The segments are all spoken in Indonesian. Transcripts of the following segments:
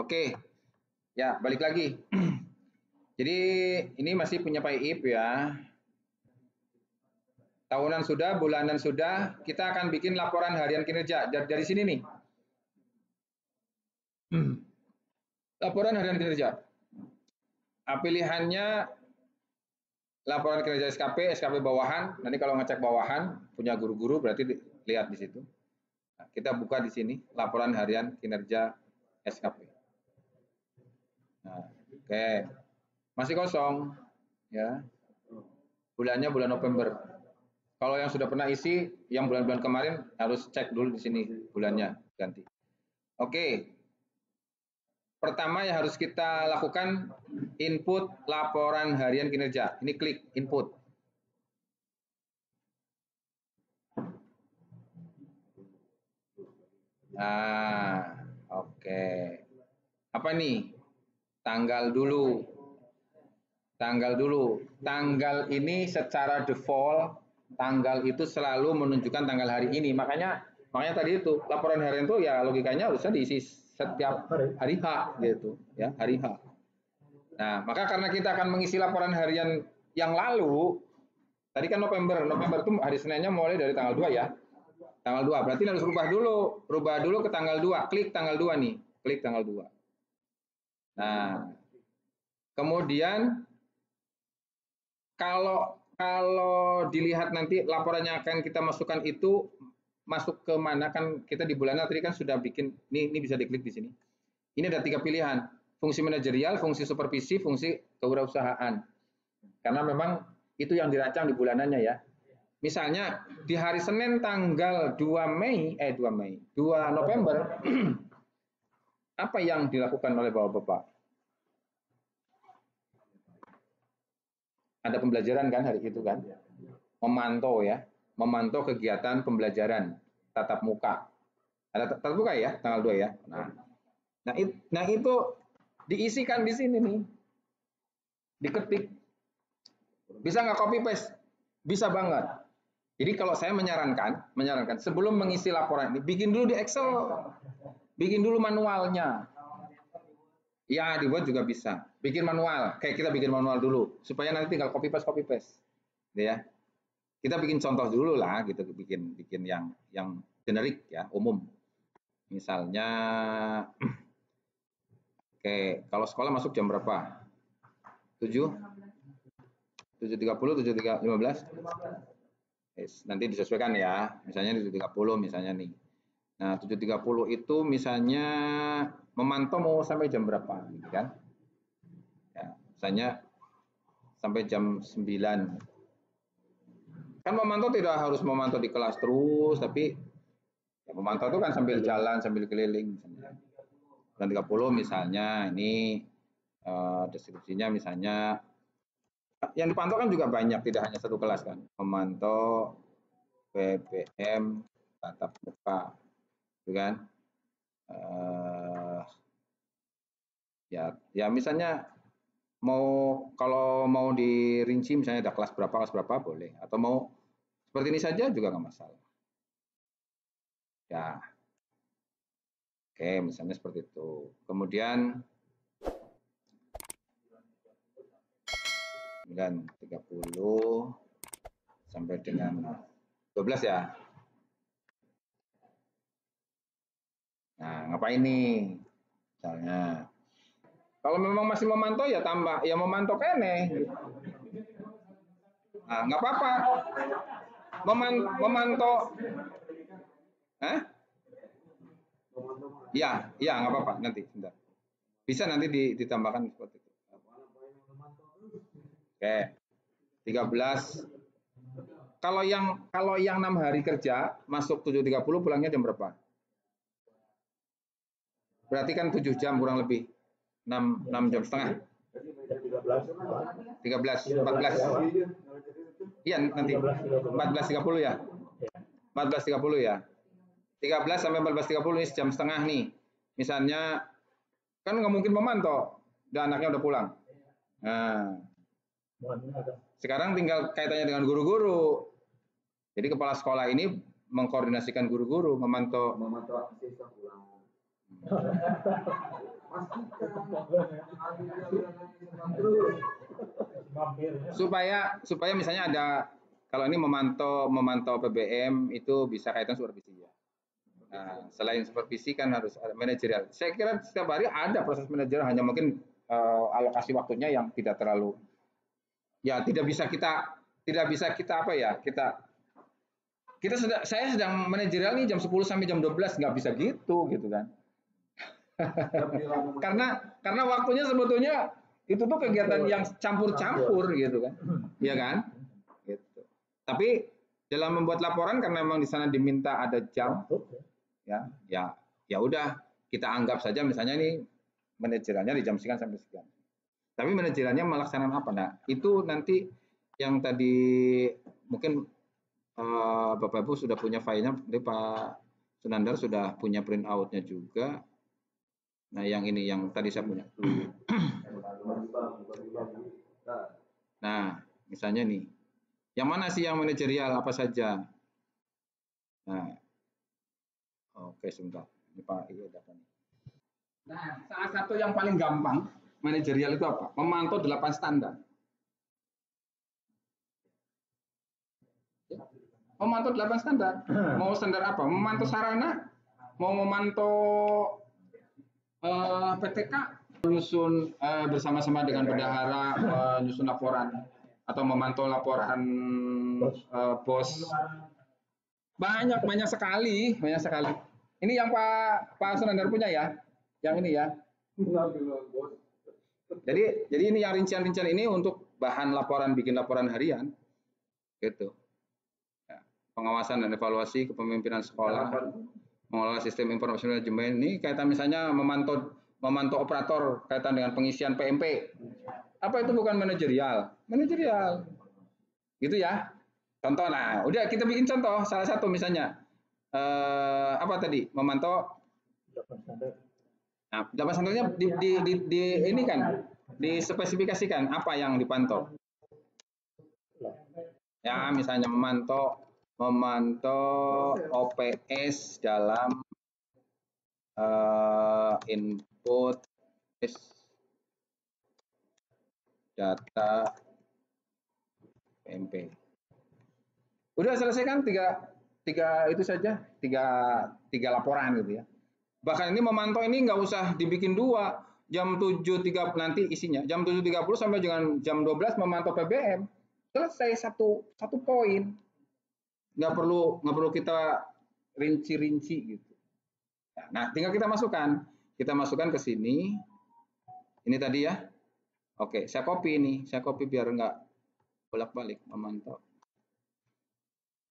Oke, ya balik lagi. Jadi ini masih punya Pak Iip ya. Tahunan sudah, bulanan sudah. Kita akan bikin laporan harian kinerja dari sini nih. Laporan harian kinerja. Pilihannya laporan kinerja SKP, SKP bawahan. Nanti kalau ngecek bawahan punya guru-guru berarti lihat di situ. Nah, kita buka di sini laporan harian kinerja SKP. Nah, oke, masih kosong ya. Bulannya bulan November. Kalau yang sudah pernah isi yang bulan-bulan kemarin harus cek dulu di sini bulannya ganti. Oke. Pertama yang harus kita lakukan input laporan harian kinerja. Ini klik input. Nah, oke. Apa nih? Tanggal dulu. Tanggal ini secara default tanggal itu selalu menunjukkan tanggal hari ini. Makanya tadi itu laporan harian itu ya logikanya harusnya diisi setiap hari H gitu ya, hari H. Nah, maka karena kita akan mengisi laporan harian yang lalu, tadi kan November itu hari Seninnya mulai dari tanggal 2 ya. Tanggal 2, berarti harus rubah dulu ke tanggal 2, klik tanggal 2 nih, klik tanggal 2. Nah, kemudian kalau dilihat nanti laporan yang akan kita masukkan itu masuk ke mana, kan kita di bulan tadi kan sudah bikin, ini bisa diklik di sini. Ini ada 3 pilihan, fungsi manajerial, fungsi supervisi, fungsi kewirausahaan. Karena memang itu yang dirancang di bulanannya ya. Misalnya di hari Senin tanggal 2 November apa yang dilakukan oleh Bapak-bapak? Ada pembelajaran kan hari itu kan? Memantau ya, memantau kegiatan pembelajaran tatap muka. Ada tatap muka ya, tanggal 2 ya. Nah itu diisikan di sini nih. Diketik. Bisa nggak copy paste? Bisa banget. Jadi kalau saya menyarankan sebelum mengisi laporan ini, bikin dulu di Excel. Bikin dulu manualnya. Ya, dibuat juga bisa. Bikin manual. Kayak kita bikin manual dulu supaya nanti tinggal copy paste. Gitu ya. Kita bikin contoh dulu lah gitu, bikin yang generik ya, umum. Misalnya oke, kalau sekolah masuk jam berapa? 7.30, 7.15. Nanti disesuaikan ya. Misalnya 7.30 misalnya nih. Nah, 7.30 itu misalnya memantau mau sampai jam berapa gitu kan? Ya, misalnya sampai jam 9. Kan memantau tidak harus memantau di kelas terus, tapi ya, memantau itu kan sambil jalan, sambil keliling misalnya. 9.30 misalnya ini deskripsinya misalnya yang dipantau kan juga banyak, tidak hanya satu kelas kan. Memantau PPM tatap muka, gitu kan? Ya misalnya kalau mau dirinci misalnya ada kelas berapa boleh, atau mau seperti ini saja juga nggak masalah. Ya, oke misalnya seperti itu. Kemudian 9.30 sampai dengan 12 ya. Nah, ngapain nih? Misalnya, kalau memang masih memantau ya tambah, ya memantau kene. Nah, nggak apa-apa. Memantau. Ya, nggak apa-apa nanti. Bentar. Bisa nanti ditambahkan seperti itu. Oke. 13. Kalau yang 6 hari kerja masuk 7.30 pulangnya jam berapa? Berarti kan 7 jam kurang lebih. 6 jam setengah. 14. Iya nanti 14.30 ya. 14.30 ya. 13 sampai 14.30 ini jam setengah nih. Misalnya kan nggak mungkin memantau, dan anaknya udah pulang. Nah, sekarang tinggal kaitannya dengan guru-guru. Jadi kepala sekolah ini mengkoordinasikan guru-guru, memantau siswa pulang. supaya misalnya ada, kalau ini memantau PBM itu bisa kaitan supervisi ya. Nah, selain supervisi kan harus ada manajerial. Saya kira setiap hari ada proses manajerial, hanya mungkin alokasi waktunya yang tidak terlalu, ya tidak bisa kita apa ya, saya sedang manajerial nih jam 10 sampai jam 12, nggak bisa gitu kan. karena waktunya sebetulnya itu tuh kegiatan yang campur-campur gitu kan, ya kan? Gitu. Tapi dalam membuat laporan karena memang di sana diminta ada jam, ya udah kita anggap saja misalnya nih manajerialnya di jam sekian sampai sekian. Tapi manajerialnya melaksanakan apa? Nah itu nanti yang tadi mungkin Bapak Ibu sudah punya filenya, Pak Sunandar sudah punya print outnya juga. Nah yang ini yang tadi saya punya. Nah misalnya nih, yang mana sih yang manajerial apa saja? Nah, oke sebentar. Ini Pak iya data nih. Nah, salah satu yang paling gampang manajerial itu apa? Memantau 8 standar. Memantau 8 standar. Mau standar apa? Memantau sarana, mau memantau PTK, menyusun bersama-sama dengan bendahara menyusun laporan atau memantau laporan bos. Banyak sekali. Ini yang Pak Sunandar punya ya, yang ini ya. Jadi ini yang rincian-rincian ini untuk bahan laporan, bikin laporan harian, gitu. Ya, pengawasan dan evaluasi kepemimpinan sekolah, mengelola sistem informasi manajemen. Ini kaitan misalnya memantau operator kaitan dengan pengisian PMP. Apa itu bukan manajerial? Manajerial, gitu ya. Contoh, nah, udah kita bikin contoh. Salah satu misalnya apa tadi? Memantau. Nah, 8 standarnya di ini kan dispesifikasikan apa yang dipantau. Ya, misalnya memantau OPS dalam input data PMP. Udah selesai kan tiga itu saja, tiga laporan gitu ya. Bahkan ini memantau ini nggak usah dibikin 2, jam 7.30 nanti isinya, jam 7.30 sampai dengan jam 12 memantau PBM. Selesai satu poin. Nggak perlu kita rinci-rinci gitu. Nah, tinggal kita masukkan ke sini. Ini tadi ya. Oke, saya copy biar nggak bolak-balik memantau.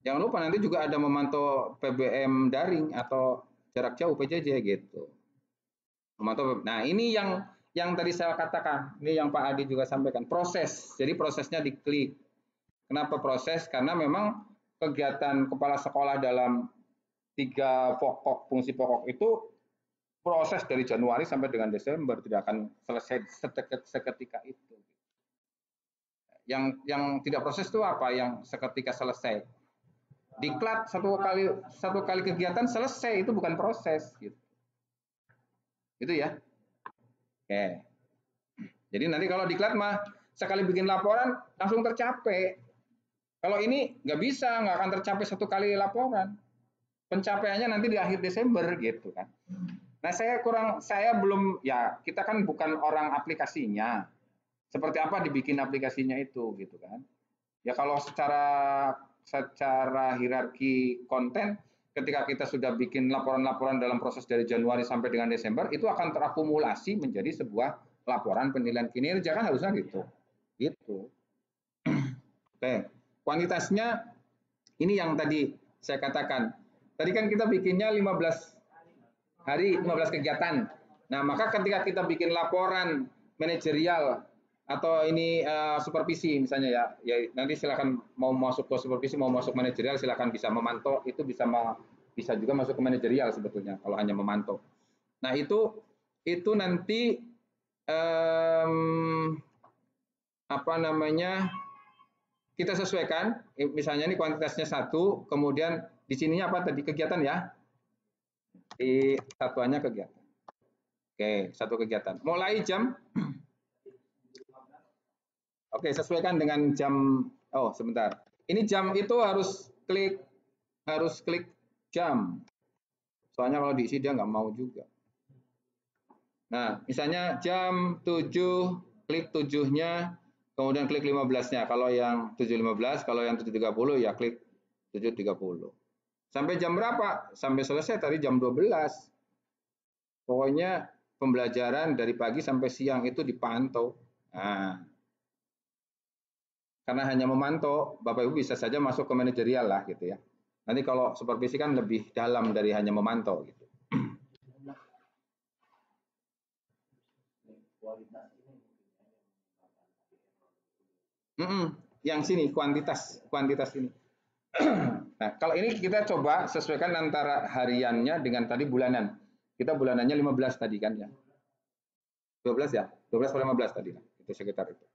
Jangan lupa nanti juga ada memantau PBM daring atau jarak jauh PJJ gitu. Memantau. Nah, ini yang tadi saya katakan, ini yang Pak Adi juga sampaikan, proses. Jadi prosesnya diklik. Kenapa proses? Karena memang kegiatan kepala sekolah dalam 3 fungsi pokok itu proses dari Januari sampai dengan Desember, tidak akan selesai seketika itu. Yang tidak proses itu apa? Yang seketika selesai. Diklat satu kali kegiatan selesai, itu bukan proses gitu. Itu ya. Oke. Jadi nanti kalau diklat mah sekali bikin laporan langsung tercapai. Kalau ini nggak bisa, nggak akan tercapai 1 kali laporan. Pencapaiannya nanti di akhir Desember gitu kan. Nah, saya belum, ya kita kan bukan orang aplikasinya. Seperti apa dibikin aplikasinya itu gitu kan. Ya kalau secara hierarki konten, ketika kita sudah bikin laporan-laporan dalam proses dari Januari sampai dengan Desember, itu akan terakumulasi menjadi sebuah laporan penilaian kinerja kan harusnya gitu. Gitu. Oke, kuantitasnya ini yang tadi saya katakan. Tadi kan kita bikinnya 15 hari, 15 kegiatan. Nah, maka ketika kita bikin laporan manajerial atau ini supervisi misalnya ya nanti silakan mau masuk ke supervisi, mau masuk manajerial silakan bisa memantau, itu bisa juga masuk ke manajerial sebetulnya kalau hanya memantau. Nah, itu nanti apa namanya, kita sesuaikan, misalnya ini kuantitasnya 1, kemudian di sininya apa tadi kegiatan ya, di satuannya kegiatan. Oke, satu kegiatan. Mulai jam. Oke, sesuaikan dengan jam. Oh, sebentar. Ini jam itu harus klik jam. Soalnya kalau diisi dia nggak mau juga. Nah, misalnya jam 7, klik 7-nya, kemudian klik 15-nya. Kalau yang 7.15, kalau yang 7.30 ya klik 7.30. Sampai jam berapa? Sampai selesai tadi jam 12. Pokoknya pembelajaran dari pagi sampai siang itu dipantau. Nah, karena hanya memantau, Bapak Ibu bisa saja masuk ke manajerial lah gitu ya. Nanti kalau supervisi kan lebih dalam dari hanya memantau gitu. Yang sini kuantitas ini. Nah, kalau ini kita coba sesuaikan antara hariannya dengan tadi bulanan. Kita bulanannya 15 tadi kan ya. 12 ya? 12 atau 15 tadi. Itu sekitar itu.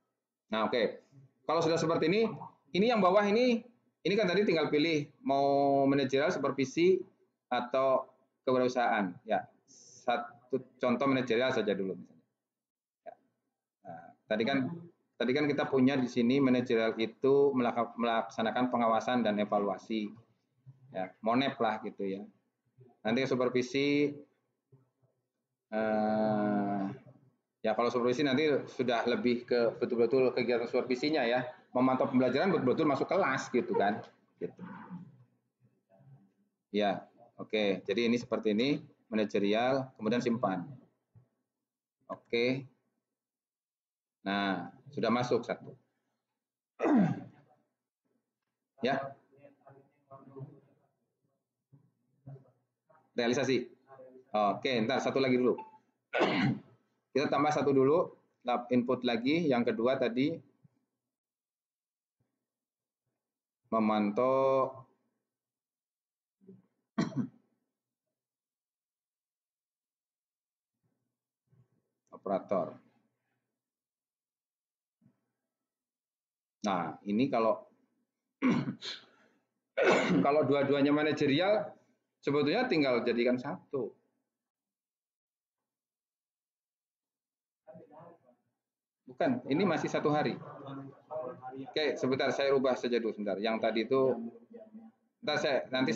Nah, oke. Kalau sudah seperti ini yang bawah ini kan tadi tinggal pilih mau manajerial, supervisi atau kewirausahaan. Ya, satu contoh manajerial saja dulu misalnya. Ya. Nah, tadi kan kita punya di sini manajerial itu melaksanakan pengawasan dan evaluasi. Ya, monep lah gitu ya. Nanti supervisi ya kalau supervisi nanti sudah lebih ke betul-betul kegiatan supervisinya ya, memantau pembelajaran betul-betul masuk kelas gitu kan. Gitu. Ya, oke. Jadi ini seperti ini, manajerial, kemudian simpan. Oke. Nah, sudah masuk satu. Ya. Realisasi. Oke, ntar satu lagi dulu. Kita tambah satu dulu, input lagi. Yang kedua tadi memantau operator. Nah, ini kalau kalau dua-duanya manajerial, sebetulnya tinggal jadikan satu. Bukan, ini masih satu hari. Oke, sebentar saya rubah saja dulu sebentar. Yang tadi itu nanti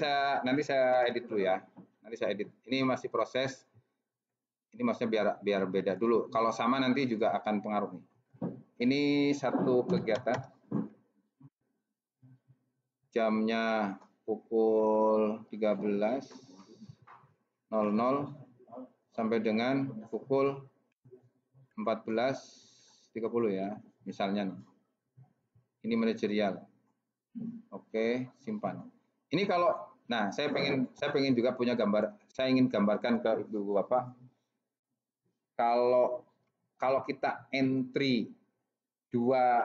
saya edit dulu ya. Nanti saya edit. Ini masih proses. Ini maksudnya biar beda dulu. Kalau sama nanti juga akan pengaruh nih. Ini satu kegiatan. Jamnya pukul 13.00 sampai dengan pukul 14.30 ya, misalnya nih. Ini manajerial. Oke, simpan. Ini kalau, nah saya pengen juga punya gambar. Saya ingin gambarkan ke Ibu Bapak. Kalau kita entry dua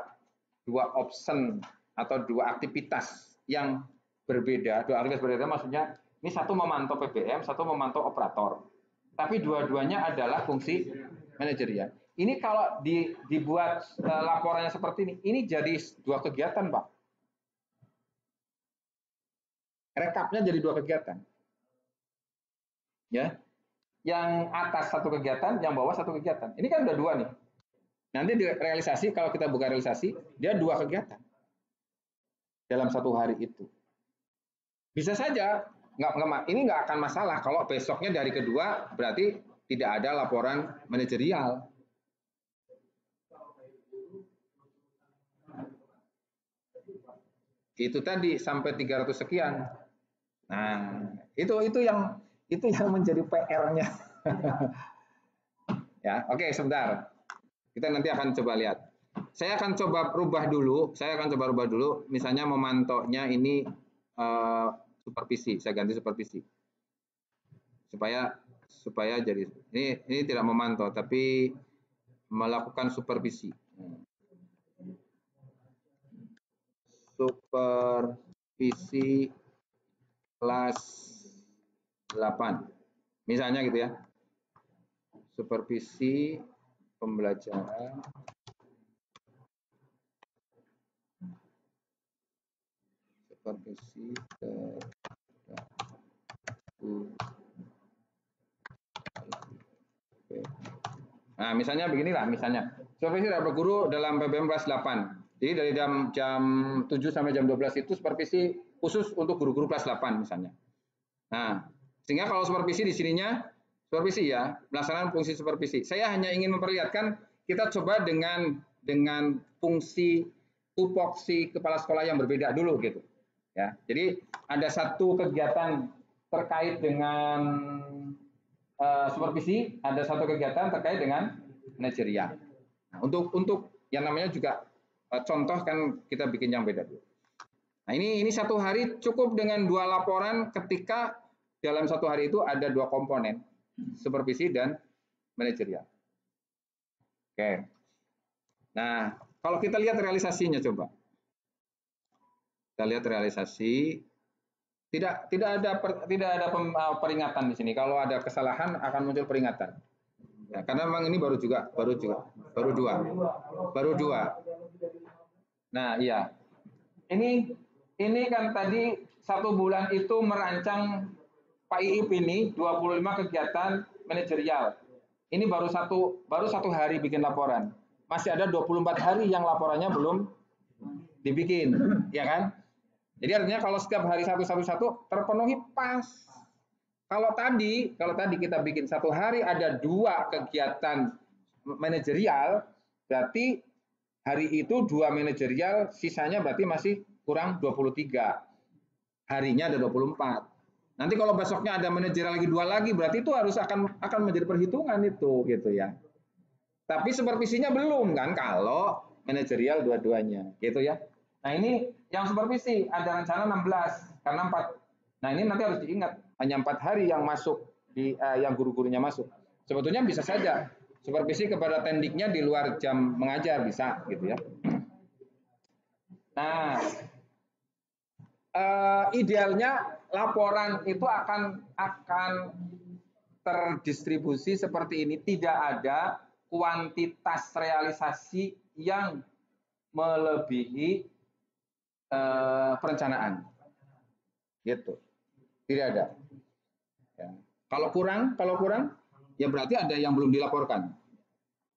option atau dua aktivitas yang berbeda, maksudnya ini satu memantau PBM, satu memantau operator. Tapi dua-duanya adalah fungsi manajerial. Ini kalau dibuat laporannya seperti ini jadi dua kegiatan, Pak. Rekapnya jadi dua kegiatan. Ya. Yang atas satu kegiatan, yang bawah satu kegiatan. Ini kan udah dua nih. Nanti di realisasi, kalau kita buka realisasi, dia dua kegiatan dalam satu hari itu. Bisa saja, ini nggak akan masalah kalau besoknya dari kedua berarti tidak ada laporan manajerial. Itu tadi sampai 300 sekian. Nah, itu yang menjadi PR-nya. Ya, oke, sebentar. Kita nanti akan coba lihat. Saya akan coba rubah dulu. Misalnya memantaunya ini supervisi. Saya ganti supervisi. Supaya jadi ini tidak memantau tapi melakukan supervisi. Supervisi kelas 8. Misalnya gitu ya. Supervisi pembelajaran supervisi Nah, misalnya beginilah, misalnya supervisi terhadap guru dalam PBM kelas 8. Jadi dari jam 7 sampai jam 12 itu supervisi khusus untuk guru-guru kelas 8 misalnya. Nah, sehingga kalau supervisi di sininya supervisi ya, melaksanakan fungsi supervisi. Saya hanya ingin memperlihatkan kita coba dengan fungsi tupoksi kepala sekolah yang berbeda dulu gitu. Ya. Jadi ada satu kegiatan terkait dengan supervisi, ada satu kegiatan terkait dengan manajerial. Nah, untuk yang namanya juga contoh kan kita bikin yang beda dulu. Nah, ini satu hari cukup dengan 2 laporan ketika dalam satu hari itu ada 2 komponen, supervisi dan manajerial. Oke. Nah, kalau kita lihat realisasinya coba. Kita lihat realisasi. Tidak ada peringatan di sini. Kalau ada kesalahan akan muncul peringatan. Ya, karena memang ini baru dua. Nah, iya. Ini kan tadi 1 bulan itu merancang Pak Iip ini 25 kegiatan manajerial. Ini baru satu hari bikin laporan. Masih ada 24 hari yang laporannya belum dibikin, ya kan? Jadi artinya kalau setiap hari satu terpenuhi pas. Kalau tadi kita bikin satu hari ada 2 kegiatan manajerial, berarti hari itu 2 manajerial, sisanya berarti masih kurang 23. Harinya ada 24. Nanti kalau besoknya ada manajerial lagi 2 lagi, berarti itu harus akan menjadi perhitungan itu gitu ya. Tapi supervisinya belum kan kalau manajerial dua-duanya gitu ya. Nah, ini yang supervisi ada rencana 16 karena 4. Nah, ini nanti harus diingat hanya 4 hari yang masuk di yang guru-gurunya masuk. Sebetulnya bisa saja supervisi kepada tendiknya di luar jam mengajar bisa gitu ya. Nah, idealnya laporan itu akan terdistribusi seperti ini, tidak ada kuantitas realisasi yang melebihi perencanaan, gitu. Tidak ada. Ya. Kalau kurang, ya berarti ada yang belum dilaporkan.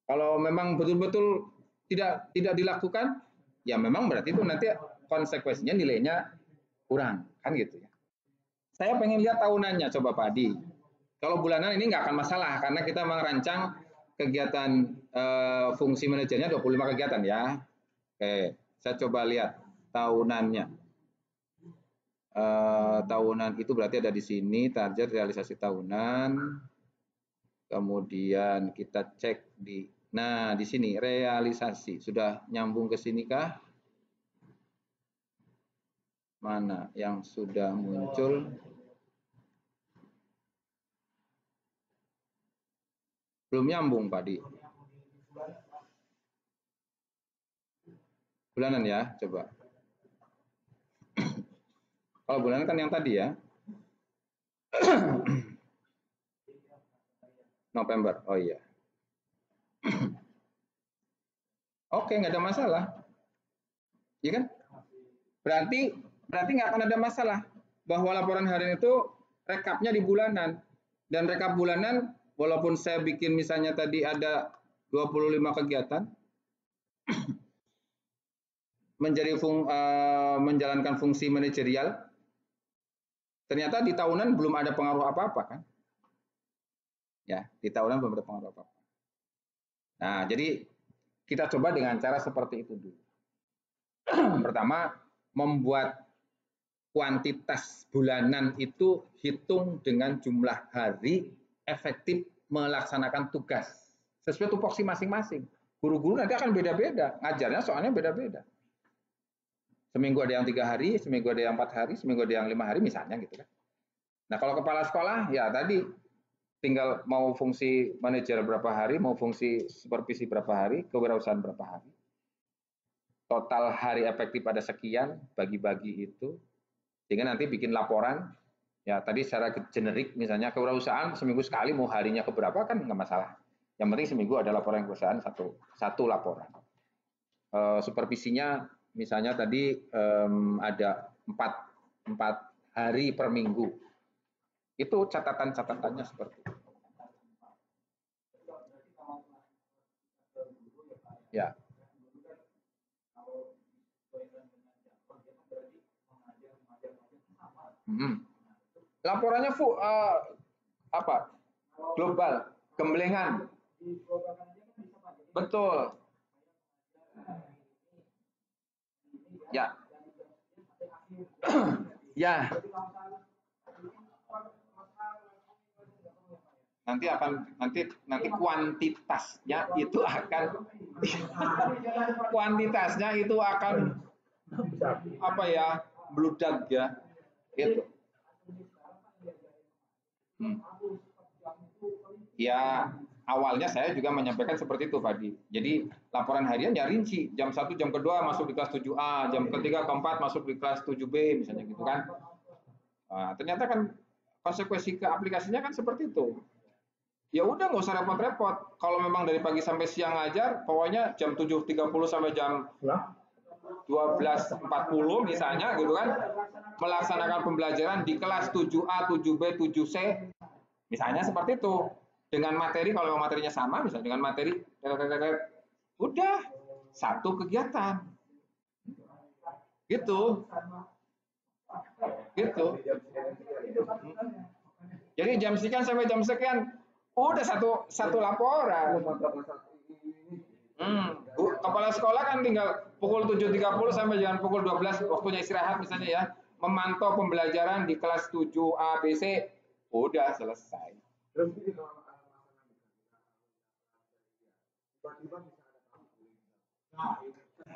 Kalau memang betul-betul tidak dilakukan, ya memang berarti itu nanti konsekuensinya nilainya kurang, kan gitu ya. Saya pengen lihat tahunannya, coba Pak Adi. Kalau bulanan ini nggak akan masalah karena kita merancang kegiatan fungsi manajernya 25 kegiatan ya. Oke, saya coba lihat tahunannya. Tahunan itu berarti ada di sini target realisasi tahunan. Kemudian kita cek di sini realisasi sudah nyambung ke sini kah? Mana yang sudah muncul? Belum nyambung Pak Di. Bulanan ya, coba. Kalau bulanan kan yang tadi ya. November, oh iya. Oke, nggak ada masalah. Iya kan? Berarti nggak akan ada masalah bahwa laporan harian itu rekapnya di bulanan. Dan rekap bulanan, walaupun saya bikin misalnya tadi ada 25 kegiatan, menjalankan fungsi manajerial, ternyata di tahunan belum ada pengaruh apa-apa kan? Ya, di tahunan belum ada pengaruh apa-apa. Nah, jadi kita coba dengan cara seperti itu dulu. Pertama, membuat kuantitas bulanan itu hitung dengan jumlah hari efektif melaksanakan tugas sesuai tupoksi masing-masing. Guru-guru nanti akan beda-beda, ngajarnya soalnya beda-beda. Seminggu ada yang 3 hari, seminggu ada yang 4 hari, seminggu ada yang 5 hari misalnya gitu kan. Nah, kalau kepala sekolah ya tadi tinggal mau fungsi manajer berapa hari, mau fungsi supervisi berapa hari, kewirausahaan berapa hari. Total hari efektif ada sekian, bagi-bagi itu. Sehingga nanti bikin laporan, ya tadi secara generik misalnya kewirausahaan seminggu sekali mau harinya keberapa kan nggak masalah. Yang penting seminggu ada laporan kewirausahaan satu laporan. Supervisinya misalnya tadi ada 4 hari per minggu. Itu catatan-catatannya seperti itu. Ya. Laporannya apa? Global, gemblengan. Betul. Ya. Ya. Nanti kuantitasnya itu akan apa ya, bludak ya, gitu. Ya, awalnya saya juga menyampaikan seperti itu, Fadi. Jadi laporan harian ya rinci, jam 1, jam kedua masuk di kelas 7A, jam ketiga, keempat masuk di kelas 7B, misalnya gitu kan. Nah, ternyata kan konsekuensi ke aplikasinya kan seperti itu. Ya udah, nggak usah repot-repot. Kalau memang dari pagi sampai siang ngajar, pokoknya jam 7.30 sampai jam 12.40 misalnya gitu kan, melaksanakan pembelajaran di kelas 7A, 7B, 7C, misalnya seperti itu. Dengan materi, kalau materinya sama, misalnya dengan materi, udah satu kegiatan. Gitu. Gitu. Jadi jam sekian sampai jam sekian, udah satu laporan. Kepala sekolah kan tinggal pukul 7.30 sampai jam pukul 12 waktunya istirahat misalnya ya, memantau pembelajaran di kelas 7A, B, C, udah selesai.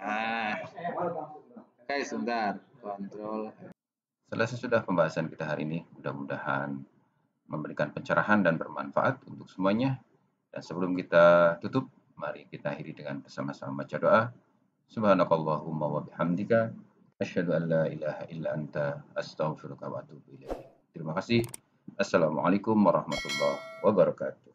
Nah, oke, sebentar, kontrol. Selesai sudah pembahasan kita hari ini, mudah-mudahan memberikan pencerahan dan bermanfaat untuk semuanya. Dan sebelum kita tutup, mari kita akhiri dengan bersama-sama baca doa. Subhanakallahumma wa bihamdika asyhadu an la ilaha illa anta astaghfiruka wa atubu ilaik. Terima kasih. Assalamualaikum warahmatullahi wabarakatuh.